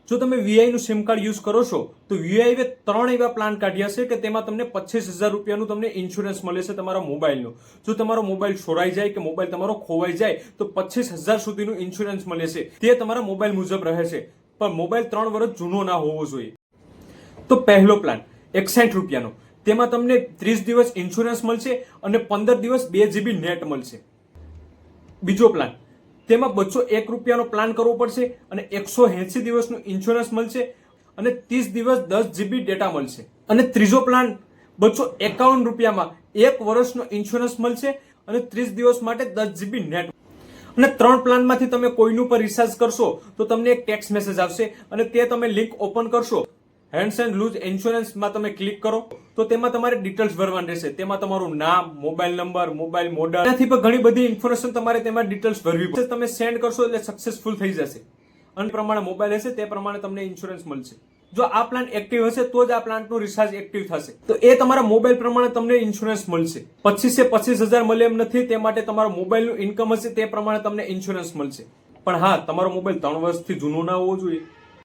જો તમે વીઆઈ નું સિમ કાર્ડ યુઝ કરો છો તો વીઆઈ 3 એવા પ્લાન કાઢ્યા છે કે તેમાં તમને 25,000 રૂપિયાનું તમને ઇન્સ્યોરન્સ મળે છે તમારા મોબાઈલનું. જો તમારો મોબાઈલ ચોરાઈ જાય કે મોબાઈલ તમારો ખોવાઈ જાય તો 25,000 સુધીનું ઇન્સ્યોરન્સ મળે છે. તે તમારા મોબાઈલ મુજબ રહે છે, પણ મોબાઈલ 3 વર્ષ જૂનો ના હોવો જોઈએ. તો પહેલો પ્લાન 61 રૂપિયાનો, તેમાં તમને 30 દિવસ ઇન્સ્યોરન્સ મળશે અને 15 દિવસ 2 GB નેટ મળશે. બીજો પ્લાન, તેમાં 201 રૂપિયાનો પ્લાન કરવો પડશે અને 180 દિવસનું ઇન્સ્યોરન્સ મળશે અને 30 દિવસ 10 GB ડેટા મળશે. અને ત્રીજો પ્લાન 251 રૂપિયામાં 1 વર્ષનો ઇન્સ્યોરન્સ મળશે અને 30 દિવસ માટે 10 GB નેટ. અને 3 પ્લાનમાંથી તમે કોઈનું પર રિચાર્જ કરશો તો તમને એક ટેક્સ્ટ મેસેજ આવશે અને તે તમે લિંક ઓપન કરશો, હેન્ડ્સ એન્ડ લૂઝ ઇન્સ્યોરન્સમાં તમે ક્લિક કરો તો તેમાં તમારે ડિટેલ્સ ભરવાની રહેશે. તેમાં તમારું નામ, મોબાઈલ નંબર, મોબાઈલ મોડલ, ત્યાંથી પણ ઘણી બધી ઇન્ફોર્મેશન તમારે તેમાં ડિટેલ્સ ભરવી પડશે. તમે સેન્ડ કરશો એટલે સક્સેસફુલ થઈ જશે અને પ્રમાણે મોબાઈલ હશે તે પ્રમાણે તમને ઇન્સ્યોરન્સ મળશે. જો આ પ્લાન એક્ટિવ હશે તો જ આ પ્લાનનું રિચાર્જ એક્ટિવ થશે. તો એ તમારા મોબાઈલ પ્રમાણે તમને ઇન્સ્યોરન્સ મળશે. 25,000 મળે એમ નથી, તે માટે તમારો મોબાઈલનું ઇન્કમ હશે તે પ્રમાણે તમને ઇન્સ્યોરન્સ મળશે. પણ હા, તમારો મોબાઈલ 3 વર્ષથી જૂનો ના હોવો જોઈએ.